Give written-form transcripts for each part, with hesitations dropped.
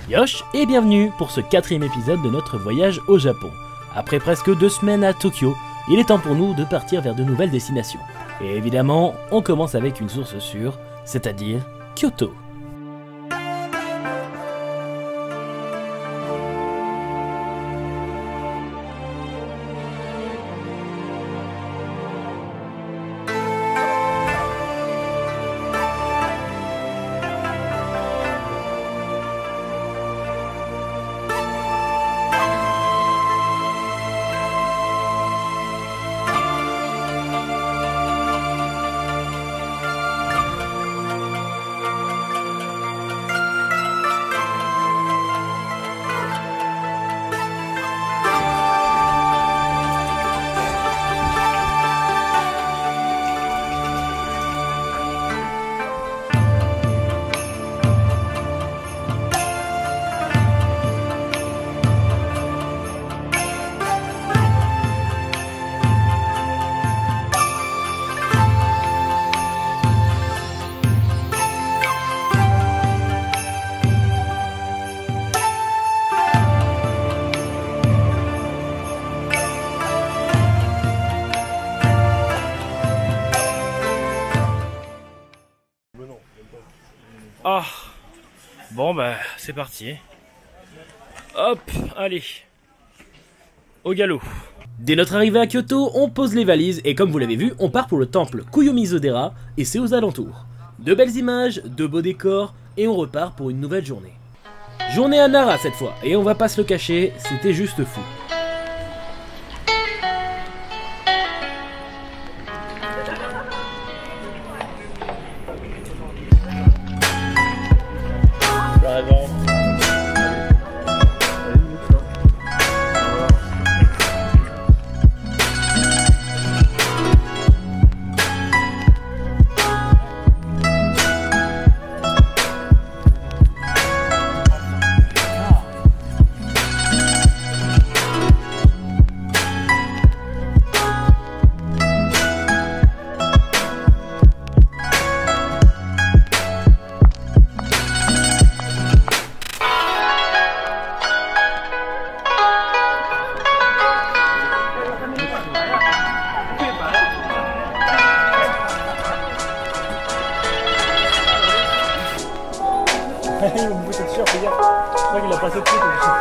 Yosh et bienvenue pour ce 4e épisode de notre voyage au Japon. Après presque 2 semaines à Tokyo, il est temps pour nous de partir vers de nouvelles destinations. Et évidemment, on commence avec une source sûre, c'est-à-dire Kyoto. Ah, bon bah c'est parti. Hop, allez, au galop. Dès notre arrivée à Kyoto, on pose les valises et comme vous l'avez vu, on part pour le temple Kuyomizu-dera et c'est aux alentours. De belles images, de beaux décors et on repart pour une nouvelle journée. Journée à Nara cette fois et on va pas se le cacher, c'était juste fou. Il va me bouger dessus, regarde. Je crois qu'il a passé dessus comme ça.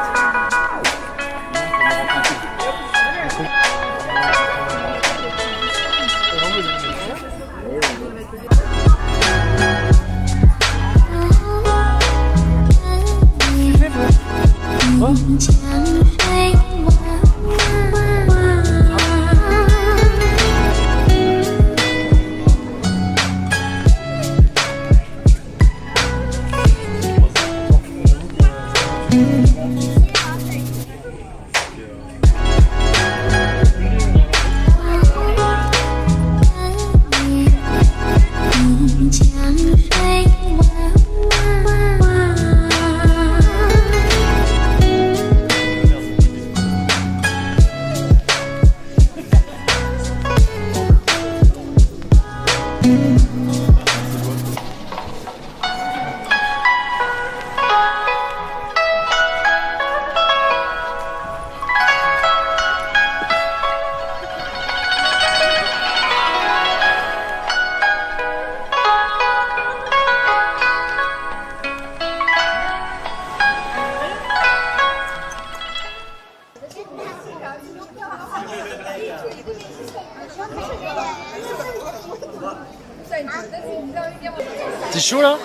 C'est chaud là?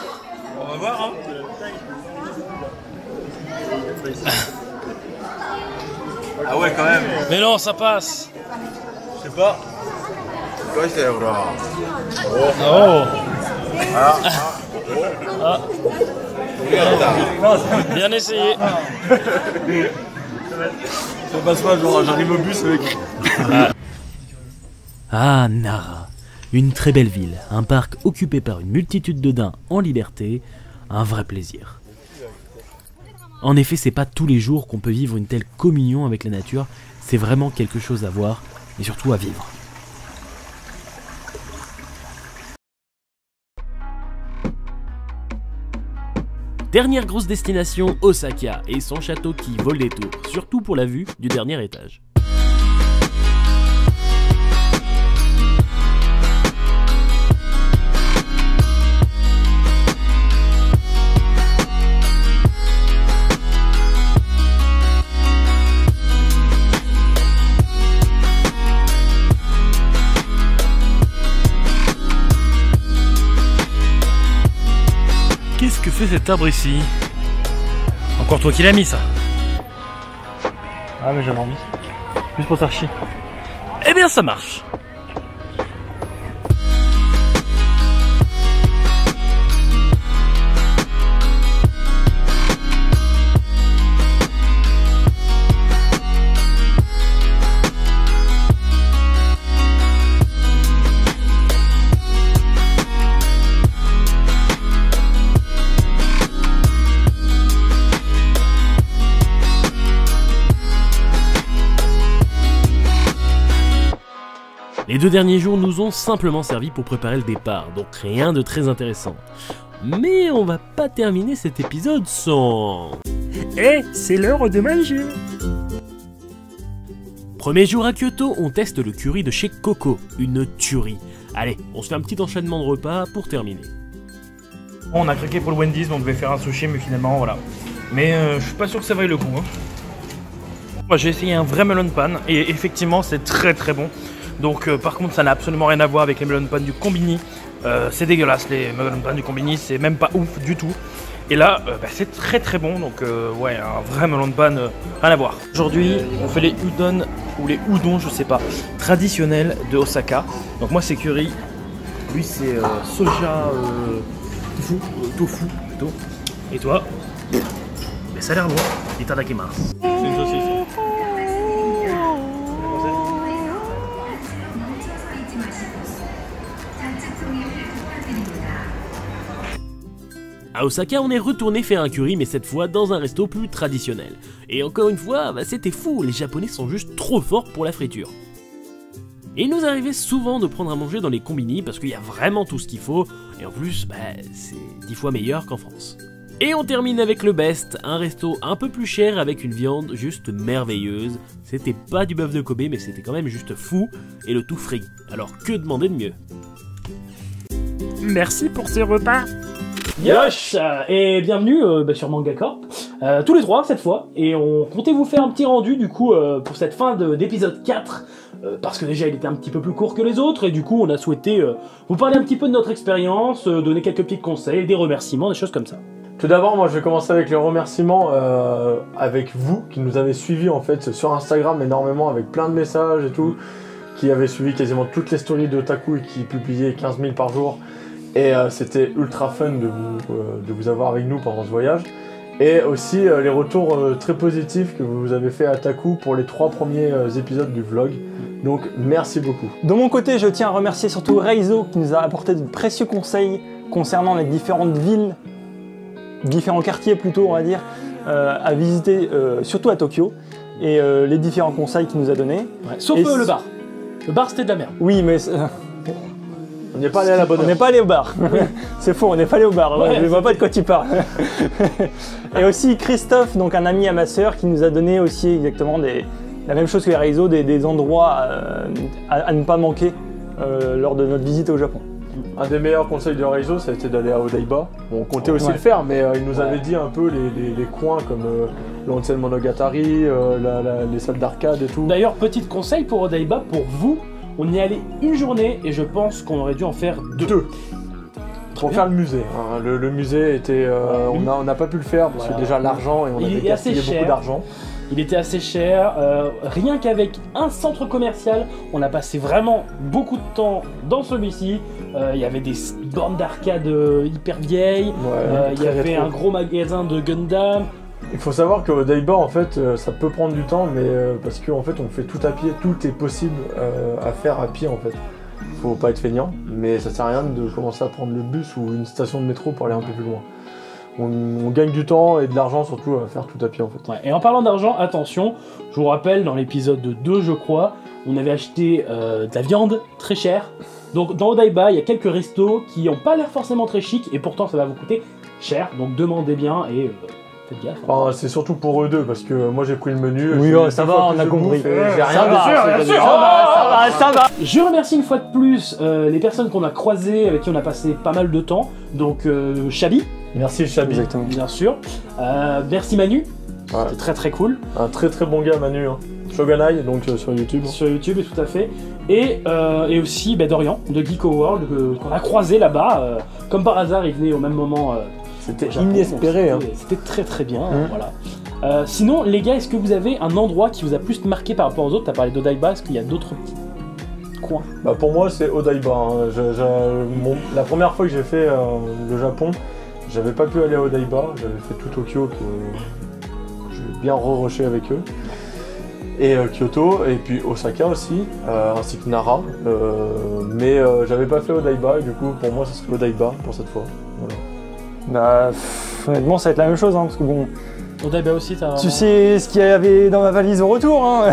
On va voir hein. Ah ouais quand même. Mais non, ça passe. Je sais pas. Oh. Bien essayé. Ça passe pas, genre j'arrive au bus avec. Ah, Nara. Une très belle ville, un parc occupé par une multitude de daims en liberté, un vrai plaisir. En effet, c'est pas tous les jours qu'on peut vivre une telle communion avec la nature, c'est vraiment quelque chose à voir et surtout à vivre. Dernière grosse destination, Osaka et son château qui vole des tours, surtout pour la vue du dernier étage. Qu'est-ce que fait cet arbre ici? Encore toi qui l'as mis ça? Ah mais j'avais envie. Juste pour faire chier. Eh bien ça marche. Les 2 derniers jours nous ont simplement servi pour préparer le départ, donc rien de très intéressant. Mais on va pas terminer cet épisode sans... c'est l'heure de manger. Premier jour à Kyoto, on teste le curry de chez Coco, une tuerie. Allez, on se fait un petit enchaînement de repas pour terminer. On a craqué pour le Wendy's, on devait faire un sushi, mais finalement voilà. Mais je suis pas sûr que ça vaille le coup. Hein. Moi j'ai essayé un vrai melon pan, et effectivement c'est très très bon. Donc par contre ça n'a absolument rien à voir avec les melon pan du Combini. C'est dégueulasse, les melon pan du Combini, c'est même pas ouf du tout. Et là c'est très très bon, donc ouais, un vrai melon pan, rien à voir. Aujourd'hui on fait les udon ou les udon, je sais pas, traditionnels de Osaka. Donc moi c'est curry, lui c'est soja tofu plutôt. Et toi? Mais ça a l'air lourd, itadakimasu. C'est une saucisse. À Osaka, on est retourné faire un curry, mais cette fois dans un resto plus traditionnel. Et encore une fois, c'était fou, les Japonais sont juste trop forts pour la friture. Et il nous arrivait souvent de prendre à manger dans les combini parce qu'il y a vraiment tout ce qu'il faut, et en plus, c'est 10 fois meilleur qu'en France. Et on termine avec le best, un resto un peu plus cher avec une viande juste merveilleuse. C'était pas du bœuf de Kobe, mais c'était quand même juste fou, et le tout frit. Alors que demander de mieux? Merci pour ce repas. Yosh et bienvenue sur Manga Corp, tous les 3 cette fois, et on comptait vous faire un petit rendu du coup pour cette fin d'épisode 4, parce que déjà il était un petit peu plus court que les autres, et du coup on a souhaité vous parler un petit peu de notre expérience, donner quelques petits conseils, des remerciements, des choses comme ça. Tout d'abord, moi je vais commencer avec les remerciements avec vous qui nous avez suivis en fait sur Instagram énormément avec plein de messages et tout, qui avaient suivi quasiment toutes les stories de Otaku et qui publiaient 15 000 par jour. Et c'était ultra fun de vous avoir avec nous pendant ce voyage. Et aussi les retours très positifs que vous avez fait à Otaku pour les 3 premiers épisodes du vlog. Donc merci beaucoup. De mon côté, je tiens à remercier surtout Reizo qui nous a apporté de précieux conseils concernant les différentes villes, différents quartiers plutôt on va dire, à visiter surtout à Tokyo. Et les différents conseils qu'il nous a donnés. Ouais, sauf le bar. Le bar c'était de la merde. Oui mais... On n'est pas allé à la bonne heure. On n'est pas allé au bar. C'est faux, on n'est pas allé au bar. Ouais, je ne vois pas de quoi tu parles. Et aussi Christophe, donc un ami à ma sœur, qui nous a donné aussi exactement la même chose que les réseaux, des endroits à ne pas manquer lors de notre visite au Japon. Un des meilleurs conseils de Reizo, ça a été d'aller à Odaiba. Bon, on comptait aussi le faire, mais il nous avait dit un peu les coins comme l'Onsen Monogatari, les salles d'arcade et tout. D'ailleurs, petit conseil pour Odaiba, pour vous, on y est allé une journée et je pense qu'on aurait dû en faire 2. Pour faire le musée. Hein. Le musée était... on n'a pas pu le faire parce que déjà l'argent, et on avait gaspillé beaucoup d'argent. Il était assez cher, rien qu'avec un centre commercial, on a passé vraiment beaucoup de temps dans celui-ci. Il y avait des bornes d'arcade hyper vieilles, il y avait un gros magasin de Gundam. Il faut savoir qu'au Odaiba, en fait, ça peut prendre du temps, mais parce qu'en fait, on fait tout à pied, tout est possible à faire à pied, en fait. Faut pas être feignant, mais ça sert à rien de commencer à prendre le bus ou une station de métro pour aller un peu plus loin. On gagne du temps et de l'argent surtout à faire tout à pied en fait. Ouais, et en parlant d'argent, attention, je vous rappelle dans l'épisode 2 je crois, on avait acheté de la viande très chère. Donc dans Odaiba, il y a quelques restos qui n'ont pas l'air forcément très chic et pourtant ça va vous coûter cher, donc demandez bien et faites gaffe. Enfin, c'est surtout pour eux deux, parce que moi j'ai pris le menu. Oui, j'ai oh, eu ça deux va, fois on plus a de compris. bouffe et j'ai Ça rien va, dit. ça va. Je remercie une fois de plus les personnes qu'on a croisées, avec qui on a passé pas mal de temps. Donc Chabi, Merci Chabi. Exactement. bien sûr. Merci Manu, Ouais. c'était très très cool. Un très très bon gars Manu. Hein. Shogunai, donc sur YouTube. Sur YouTube, et tout à fait. Et aussi Dorian de Geeko World, qu'on a croisé là-bas. Comme par hasard, il venait au même moment. C'était au Japon, inespéré. donc c'était très très bien. Mmh. Voilà. Sinon, les gars, est-ce que vous avez un endroit qui vous a plus marqué par rapport aux autres? T'as parlé d'Odaiba, est-ce qu'il y a d'autres petits coins? Bah pour moi c'est Odaiba. Hein. La première fois que j'ai fait le Japon, j'avais pas pu aller à Odaiba. J'avais fait tout Tokyo que j'ai bien re-rushé avec eux. Et Kyoto, et puis Osaka aussi, ainsi que Nara. Mais j'avais pas fait Odaiba, et du coup pour moi ce serait Odaiba pour cette fois. Voilà. Bah, honnêtement, ça va être la même chose, hein, parce que bon, Odaiba aussi, t'as... tu sais ce qu'il y avait dans ma valise au retour, hein.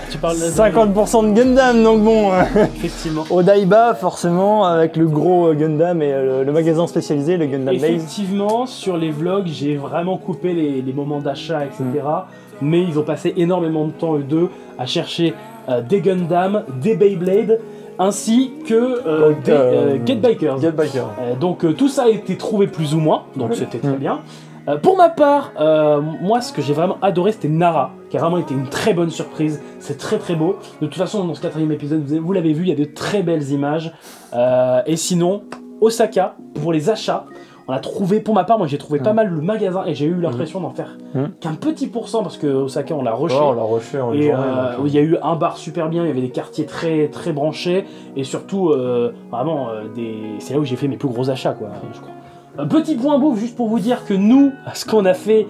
Tu parles de 50% de Gundam, donc bon. Effectivement. Odaiba, forcément, avec le gros Gundam et le magasin spécialisé, le Gundam Base. Effectivement, sur les vlogs, j'ai vraiment coupé les moments d'achat, etc. Mais ils ont passé énormément de temps, eux deux, à chercher des Gundam, des Beyblade, ainsi que des Get Bikers. Get Biker. Donc tout ça a été trouvé plus ou moins, donc c'était très bien. Pour ma part, moi ce que j'ai vraiment adoré c'était Nara, qui a vraiment été une très bonne surprise, c'est très très beau. De toute façon dans ce 4e épisode, vous l'avez vu, il y a de très belles images. Et sinon, Osaka, pour les achats, on a trouvé, pour ma part, moi j'ai trouvé pas mal le magasin et j'ai eu l'impression d'en faire qu'un petit pourcent parce que Osaka on l'a rushé. Ouais, on l'a rushé en une Et journée. il y a eu un bar super bien, il y avait des quartiers très très branchés et surtout vraiment c'est là où j'ai fait mes plus gros achats quoi, je crois. Un petit point bouffe juste pour vous dire que nous, ce qu'on a fait,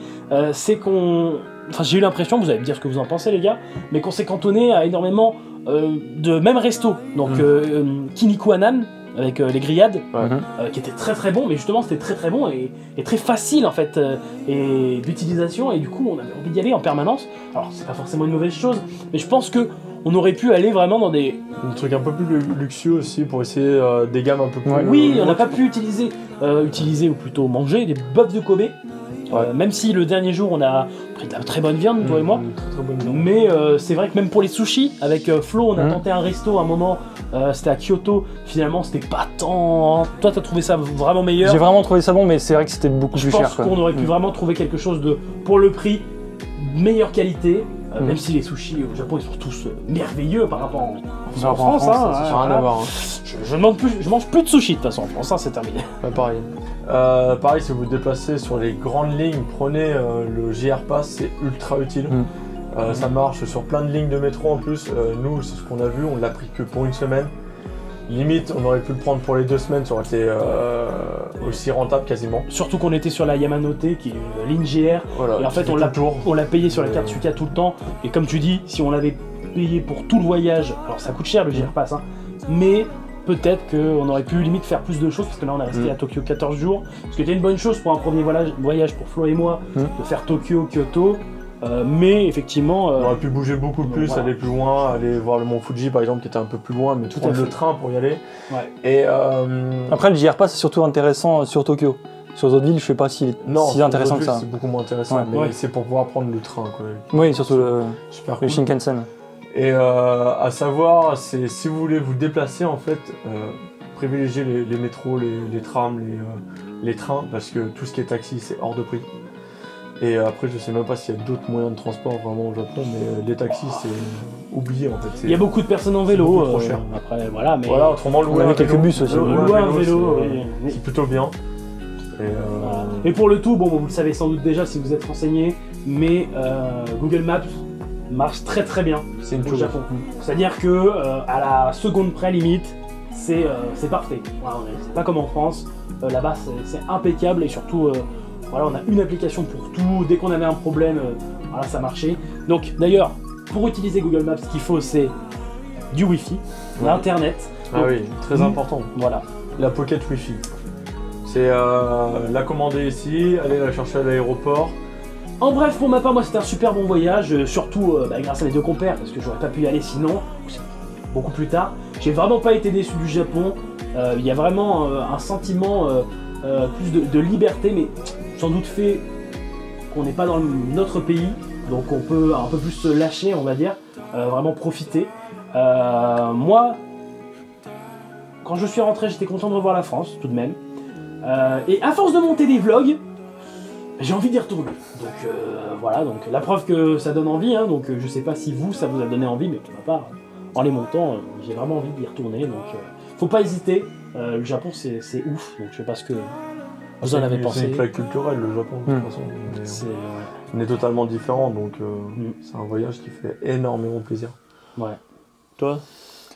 c'est qu'on... Enfin j'ai eu l'impression, vous allez me dire ce que vous en pensez les gars, mais qu'on s'est cantonné à énormément de même resto. Donc Kiniko Anan, avec les grillades, qui étaient très très bons, mais justement c'était très très bon et très facile en fait et d'utilisation et du coup on avait envie d'y aller en permanence. Alors c'est pas forcément une mauvaise chose, mais je pense que on aurait pu aller vraiment dans des... Un truc un peu plus luxueux aussi pour essayer des gammes un peu plus... Oui, on n'a pas pu utiliser ou plutôt manger des bœufs de Kobe. Même si le dernier jour on a pris de la très bonne viande, toi et moi. Très bonne viande. Mais c'est vrai que même pour les sushis, avec Flo, on a tenté un resto à un moment, c'était à Kyoto, finalement c'était pas tant... Toi t'as trouvé ça vraiment meilleur? J'ai vraiment trouvé ça bon, mais c'est vrai que c'était beaucoup plus cher. Je pense qu'on aurait pu vraiment trouver quelque chose de, pour le prix, meilleure qualité. Même si les sushis au Japon ils sont tous merveilleux par rapport en France, hein, ça n'a rien à voir. Hein. je mange plus de sushis de toute façon, en France, ça c'est terminé. Ouais, pareil. Pareil, si vous vous déplacez sur les grandes lignes, prenez le JR Pass, c'est ultra utile. Ça marche sur plein de lignes de métro en plus. Nous, c'est ce qu'on a vu, on l'a pris que pour une semaine. Limite, on aurait pu le prendre pour les 2 semaines, ça aurait été aussi rentable quasiment. Surtout qu'on était sur la Yamanote, qui est une ligne GR, Voilà, et en fait on l'a payé sur la carte Suica tout le temps, et comme tu dis, si on l'avait payé pour tout le voyage, alors ça coûte cher le JR Pass, hein, mais peut-être qu'on aurait pu limite faire plus de choses, parce que là on est resté à Tokyo 14 jours, ce qui était une bonne chose pour un premier voyage pour Flo et moi, de faire Tokyo, Kyoto. Mais effectivement, on aurait pu bouger beaucoup plus, voilà. aller plus loin, aller voir le mont Fuji par exemple qui était un peu plus loin, mais prendre le train pour y aller. Ouais. Et Après, le JR Pass c'est surtout intéressant sur Tokyo. Sur les autres villes, je sais pas si non, intéressant que ça. C'est beaucoup moins intéressant, Ouais. mais c'est pour pouvoir prendre le train. Quoi. Oui, surtout Super le cool. Shinkansen. Et à savoir, c'est si vous voulez vous déplacer en fait, privilégiez les métros, les trams, les trains, parce que tout ce qui est taxi c'est hors de prix. Et après, je sais même pas s'il y a d'autres moyens de transport vraiment au Japon, mais les taxis, c'est oublié en fait. il y a beaucoup de personnes en vélo. beaucoup trop cher. Après, voilà, mais Voilà, autrement, louer On avait un quelques vélo, bus aussi. louer un vélo, c'est plutôt bien. Et voilà. Et pour le tout, bon, vous le savez sans doute déjà si vous êtes renseigné, mais Google Maps marche très très bien c'est une au chose. Japon. C'est-à-dire que à la seconde près limite, c'est parfait. Voilà, c'est pas comme en France. Là-bas, c'est impeccable et surtout. Voilà, on a une application pour tout, dès qu'on avait un problème, voilà, ça marchait. Donc d'ailleurs, pour utiliser Google Maps, ce qu'il faut c'est du Wi-Fi, l'internet. Ah oui, très important. Voilà. La Pocket Wi-Fi. C'est la commander ici, aller la chercher à l'aéroport. En bref, pour ma part, moi c'était un super bon voyage, surtout grâce à mes 2 compères, parce que j'aurais pas pu y aller sinon, beaucoup plus tard. J'ai vraiment pas été déçu du Japon, il y a vraiment un sentiment plus de liberté, mais sans doute fait qu'on n'est pas dans notre pays, donc on peut un peu plus se lâcher, on va dire, vraiment profiter. Moi, quand je suis rentré, j'étais content de revoir la France, tout de même. Et à force de monter des vlogs, j'ai envie d'y retourner. Donc voilà, donc la preuve que ça donne envie, hein, donc je sais pas si vous, ça vous a donné envie, mais pour ma part, en les montant, j'ai vraiment envie d'y retourner, donc faut pas hésiter. Le Japon, c'est ouf, donc je sais pas ce que vous en avez pensé. C'est une claque culturelle, le Japon, de toute façon. On est totalement différents, donc c'est un voyage qui fait énormément plaisir. Ouais. Toi?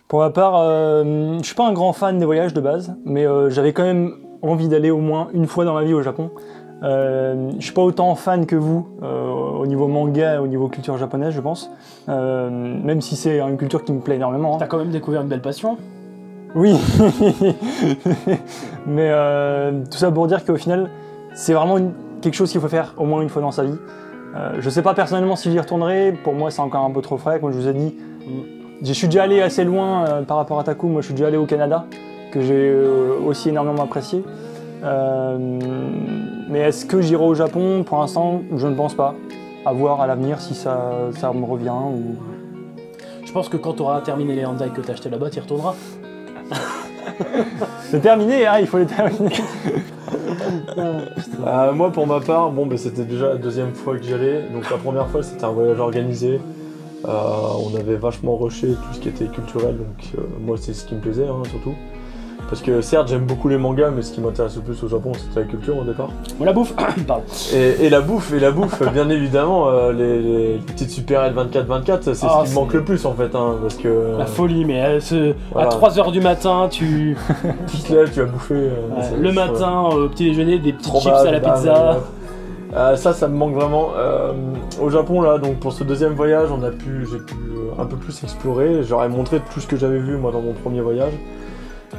Pour ma part, je suis pas un grand fan des voyages de base, mais j'avais quand même envie d'aller au moins une fois dans ma vie au Japon. Je suis pas autant fan que vous au niveau manga, au niveau culture japonaise, je pense. Même si c'est une culture qui me plaît énormément. T'as quand même découvert une belle passion. Oui, mais tout ça pour dire qu'au final, c'est vraiment quelque chose qu'il faut faire au moins une fois dans sa vie. Je sais pas personnellement si j'y retournerai. Pour moi, c'est encore un peu trop frais, comme je vous ai dit. Je suis déjà allé assez loin par rapport à Taku. Moi, je suis déjà allé au Canada, que j'ai aussi énormément apprécié. Mais est-ce que j'irai au Japon? Pour l'instant, je ne pense pas. À voir à l'avenir si ça me revient. Ou... Je pense que quand tu auras terminé les handbikes que tu as acheté là-bas, tu y retourneras. C'est terminé, hein, il faut les terminer. Moi, pour ma part, bon, c'était déjà la deuxième fois que j'y allais. Donc la première fois, c'était un voyage organisé. On avait vachement rushé tout ce qui était culturel, donc moi c'est ce qui me plaisait hein, surtout. Parce que certes j'aime beaucoup les mangas, mais ce qui m'intéresse le plus au Japon c'était la culture au départ. La bouffe, pardon. Et la bouffe, bien évidemment, les petites supérettes 24-24, c'est ce qui me manque le plus en fait. Hein, parce que, la folie, mais à voilà. 3h du matin, tu te lèves, tu vas bouffer. le matin, au petit déjeuner, des petits chips à la pizza. Ça me manque vraiment. Au Japon, là, donc pour ce deuxième voyage, j'ai pu un peu plus explorer. J'aurais montré tout ce que j'avais vu moi dans mon premier voyage.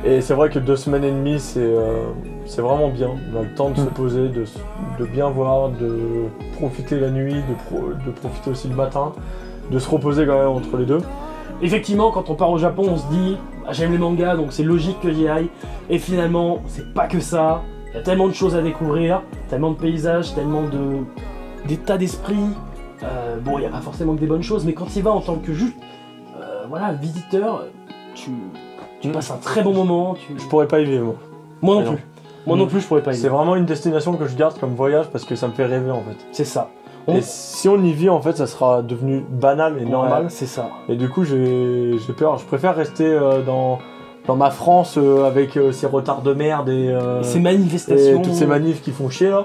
Et c'est vrai que 2 semaines et demie, c'est vraiment bien. On a le temps de se poser, de bien voir, de profiter la nuit, de profiter aussi le matin, de se reposer quand même entre les deux. Effectivement, quand on part au Japon, on se dit j'aime les mangas, donc c'est logique que j'y aille. Et finalement, c'est pas que ça. Il y a tellement de choses à découvrir, tellement de paysages, tellement d'états d'esprit. Bon, il n'y a pas forcément que des bonnes choses, mais quand tu y vas en tant que juste visiteur, tu passes un très bon moment. Je pourrais pas y vivre, moi. Moi non plus. Moi non plus, je pourrais pas y vivre. C'est vraiment une destination que je garde comme voyage parce que ça me fait rêver en fait. C'est ça. Et si on y vit, en fait, ça sera devenu banal et normal. Ouais, c'est ça. Et du coup, j'ai peur. Je préfère rester dans ma France avec ses retards de merde et ces manifestations. Et toutes ces manifs qui font chier là.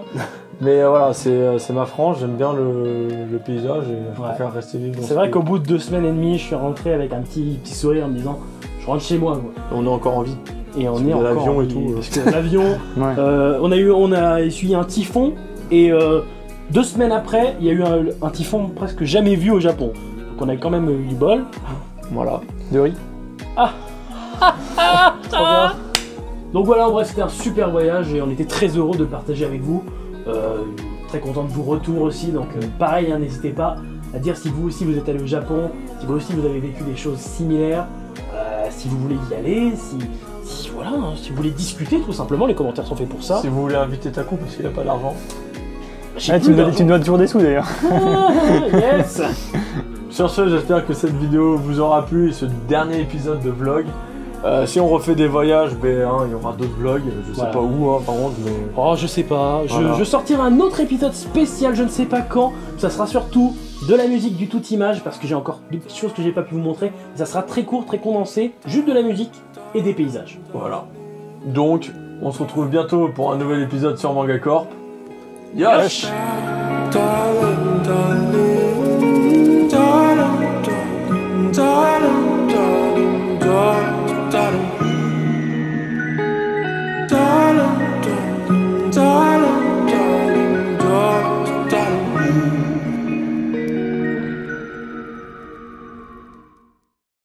Mais voilà, c'est ma France, j'aime bien le paysage et je préfère rester vivre. C'est vrai qu'au bout de 2 semaines et demie, je suis rentré avec un petit sourire en me disant je rentre chez moi. On est encore en vie. Et on est encore l'avion en et vie. tout. Parce que l'avion, on a essuyé un typhon et 2 semaines après, il y a eu un typhon presque jamais vu au Japon. Donc on a quand même eu du bol. Voilà. De riz. Trop bien. Donc voilà, en bref, c'était un super voyage et on était très heureux de le partager avec vous. Très content de vos retours aussi, donc pareil, hein, n'hésitez pas à dire si vous aussi vous êtes allé au Japon, si vous aussi vous avez vécu des choses similaires, si vous voulez y aller, si vous voulez discuter tout simplement, les commentaires sont faits pour ça. Si vous voulez inviter Taku parce qu'il n'a pas d'argent. Tu me dois toujours des sous d'ailleurs. Yes. Sur ce, j'espère que cette vidéo vous aura plu et ce dernier épisode de vlog. Si on refait des voyages, il y aura d'autres vlogs, je sais pas où par contre, mais... Oh, je sais pas, Voilà. je sortirai un autre épisode spécial, je ne sais pas quand, ça sera surtout de la musique, du tout image, parce que j'ai encore des petites choses que j'ai pas pu vous montrer, ça sera très court, très condensé, juste de la musique et des paysages. Voilà. Donc, on se retrouve bientôt pour un nouvel épisode sur Manga Corp. Yosh. Darling, darling.